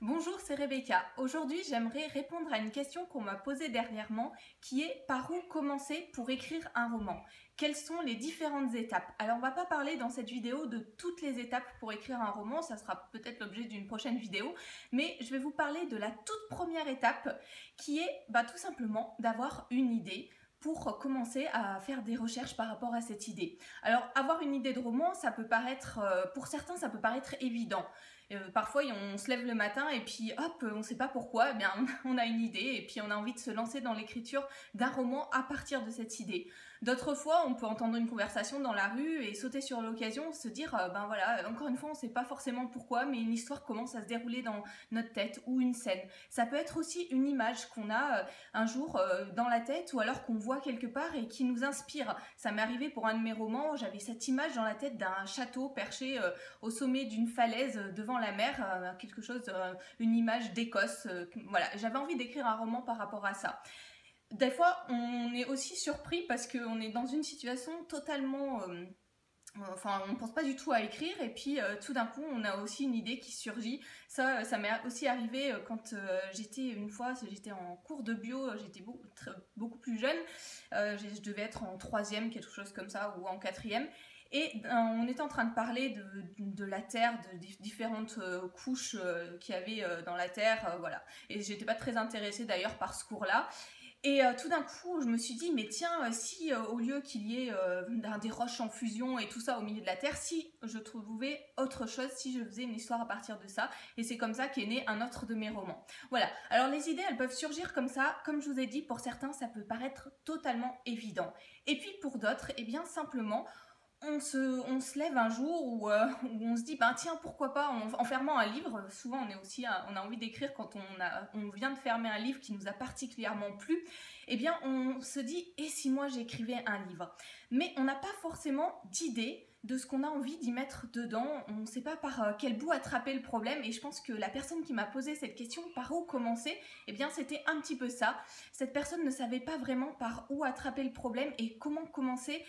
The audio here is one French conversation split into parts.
Bonjour, c'est Rebecca. Aujourd'hui, j'aimerais répondre à une question qu'on m'a posée dernièrement qui est par où commencer pour écrire un roman? Quelles sont les différentes étapes? Alors, on va pas parler dans cette vidéo de toutes les étapes pour écrire un roman, ça sera peut-être l'objet d'une prochaine vidéo, mais je vais vous parler de la toute première étape qui est tout simplement d'avoir une idée pour commencer à faire des recherches par rapport à cette idée. Alors, avoir une idée de roman, ça peut paraître, pour certains, ça peut paraître évident. Parfois, on se lève le matin et puis hop, on ne sait pas pourquoi, eh bien, on a une idée et puis on a envie de se lancer dans l'écriture d'un roman à partir de cette idée. D'autres fois, on peut entendre une conversation dans la rue et sauter sur l'occasion, se dire, ben voilà, encore une fois, on ne sait pas forcément pourquoi, mais une histoire commence à se dérouler dans notre tête ou une scène. Ça peut être aussi une image qu'on a un jour dans la tête ou alors qu'on voit quelque part et qui nous inspire. Ça m'est arrivé pour un de mes romans, j'avais cette image dans la tête d'un château perché au sommet d'une falaise devant la mer, quelque chose, une image d'Écosse. Voilà, j'avais envie d'écrire un roman par rapport à ça. Des fois, on est aussi surpris parce qu'on est dans une situation totalement... enfin, on ne pense pas du tout à écrire et puis tout d'un coup, on a aussi une idée qui surgit. Ça m'est aussi arrivé quand j'étais en cours de bio, j'étais beaucoup plus jeune. Je devais être en troisième, quelque chose comme ça, ou en quatrième. Et on était en train de parler de la Terre, de différentes couches qu'il y avait dans la Terre, voilà. Et j'étais pas très intéressée d'ailleurs par ce cours-là. Et tout d'un coup, je me suis dit, mais tiens, si au lieu qu'il y ait des roches en fusion et tout ça au milieu de la Terre, si je trouvais autre chose, si je faisais une histoire à partir de ça. Et c'est comme ça qu'est né un autre de mes romans. Voilà, alors les idées, elles peuvent surgir comme ça. Comme je vous ai dit, pour certains, ça peut paraître totalement évident. Et puis pour d'autres, eh bien simplement, on se lève un jour où on se dit, tiens, pourquoi pas, en fermant un livre, souvent on a envie d'écrire quand on vient de fermer un livre qui nous a particulièrement plu, eh bien on se dit, et si moi j'écrivais un livre? Mais on n'a pas forcément d'idée de ce qu'on a envie d'y mettre dedans, on ne sait pas par quel bout attraper le problème, et je pense que la personne qui m'a posé cette question, par où commencer, eh bien c'était un petit peu ça. Cette personne ne savait pas vraiment par où attraper le problème et comment commencer.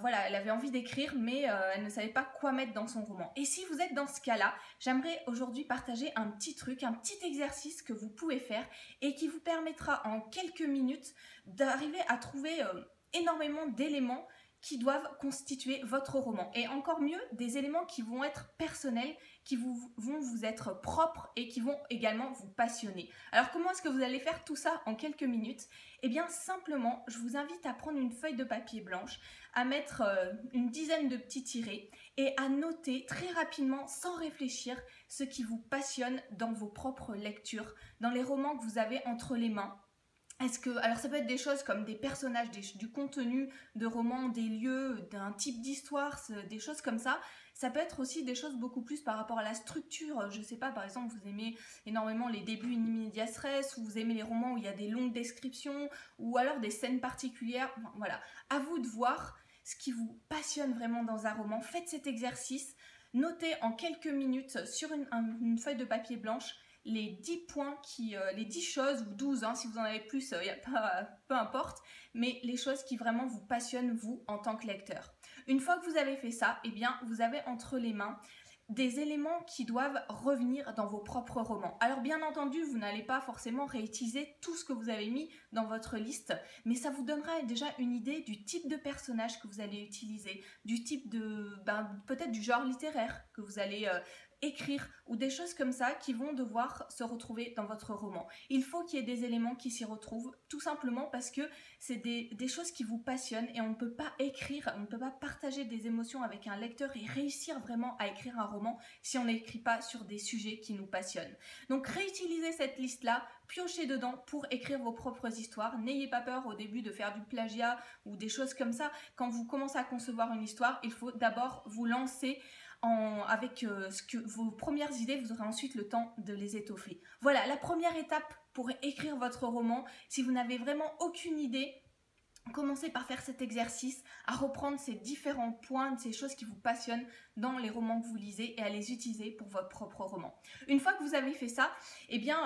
Voilà, elle avait envie d'écrire, mais elle ne savait pas quoi mettre dans son roman. Et si vous êtes dans ce cas-là, j'aimerais aujourd'hui partager un petit truc, un petit exercice que vous pouvez faire et qui vous permettra en quelques minutes d'arriver à trouver énormément d'éléments qui doivent constituer votre roman. Et encore mieux, des éléments qui vont être personnels, qui vont vous être propres et qui vont également vous passionner. Alors comment est-ce que vous allez faire tout ça en quelques minutes? Eh bien simplement, je vous invite à prendre une feuille de papier blanche, à mettre une dizaine de petits tirets et à noter très rapidement, sans réfléchir, ce qui vous passionne dans vos propres lectures, dans les romans que vous avez entre les mains. Alors ça peut être des choses comme des personnages, du contenu de romans, des lieux, d'un type d'histoire, des choses comme ça. Ça peut être aussi des choses beaucoup plus par rapport à la structure. Je sais pas, par exemple, vous aimez énormément les débuts in medias res, ou vous aimez les romans où il y a des longues descriptions, ou alors des scènes particulières. Voilà, à vous de voir ce qui vous passionne vraiment dans un roman. Faites cet exercice, notez en quelques minutes sur une feuille de papier blanche les 10 points, les 10 choses, ou 12, si vous en avez plus, peu importe, mais les choses qui vraiment vous passionnent, vous, en tant que lecteur. Une fois que vous avez fait ça, eh bien, vous avez entre les mains des éléments qui doivent revenir dans vos propres romans. Alors bien entendu, vous n'allez pas forcément réutiliser tout ce que vous avez mis dans votre liste, mais ça vous donnera déjà une idée du type de personnage que vous allez utiliser, du type peut-être du genre littéraire que vous allez écrire, ou des choses comme ça qui vont devoir se retrouver dans votre roman. Il faut qu'il y ait des éléments qui s'y retrouvent, tout simplement parce que c'est des choses qui vous passionnent et on ne peut pas écrire, on ne peut pas partager des émotions avec un lecteur et réussir vraiment à écrire un roman si on n'écrit pas sur des sujets qui nous passionnent. Donc réutilisez cette liste-là, piochez dedans pour écrire vos propres histoires. N'ayez pas peur au début de faire du plagiat ou des choses comme ça. Quand vous commencez à concevoir une histoire, il faut d'abord vous lancer avec vos premières idées, vous aurez ensuite le temps de les étoffer. Voilà, la première étape pour écrire votre roman. Si vous n'avez vraiment aucune idée, commencez par faire cet exercice, à reprendre ces différents points, ces choses qui vous passionnent dans les romans que vous lisez et à les utiliser pour votre propre roman. Une fois que vous avez fait ça, eh bien,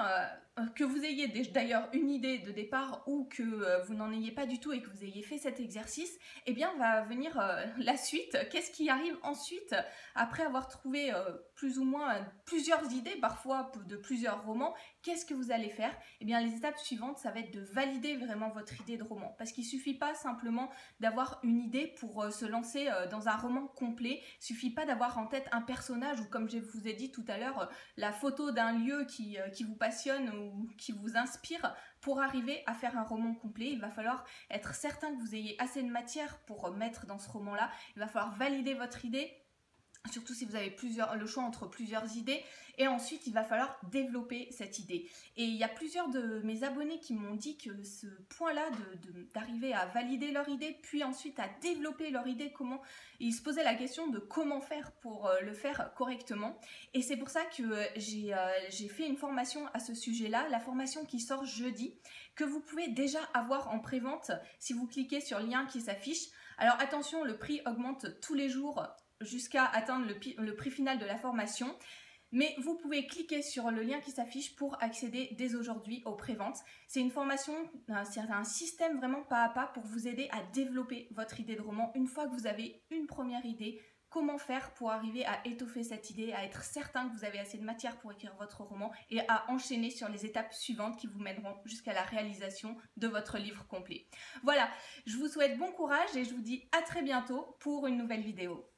que vous ayez d'ailleurs une idée de départ ou que vous n'en ayez pas du tout et que vous ayez fait cet exercice, eh bien, va venir la suite. Qu'est-ce qui arrive ensuite après avoir trouvé plus ou moins plusieurs idées, parfois de plusieurs romans? Qu'est-ce que vous allez faire? Eh bien, les étapes suivantes, ça va être de valider vraiment votre idée de roman. Parce qu'il ne suffit pas simplement d'avoir une idée pour se lancer dans un roman complet. Il ne suffit pas d'avoir en tête un personnage ou, comme je vous ai dit tout à l'heure, la photo d'un lieu qui vous passionne ou qui vous inspire. Pour arriver à faire un roman complet, il va falloir être certain que vous ayez assez de matière pour mettre dans ce roman-là. Il va falloir valider votre idée, surtout si vous avez le choix entre plusieurs idées, et ensuite il va falloir développer cette idée. Et il y a plusieurs de mes abonnés qui m'ont dit que ce point-là d'arriver à valider leur idée, puis ensuite à développer leur idée, ils se posaient la question de comment faire pour le faire correctement. Et c'est pour ça que j'ai fait une formation à ce sujet-là, la formation qui sort jeudi, que vous pouvez déjà avoir en prévente si vous cliquez sur le lien qui s'affiche. Alors attention, le prix augmente tous les jours jusqu'à atteindre le prix final de la formation. Mais vous pouvez cliquer sur le lien qui s'affiche pour accéder dès aujourd'hui aux préventes. C'est une formation, c'est un système vraiment pas à pas pour vous aider à développer votre idée de roman. Une fois que vous avez une première idée, comment faire pour arriver à étoffer cette idée, à être certain que vous avez assez de matière pour écrire votre roman et à enchaîner sur les étapes suivantes qui vous mèneront jusqu'à la réalisation de votre livre complet. Voilà, je vous souhaite bon courage et je vous dis à très bientôt pour une nouvelle vidéo.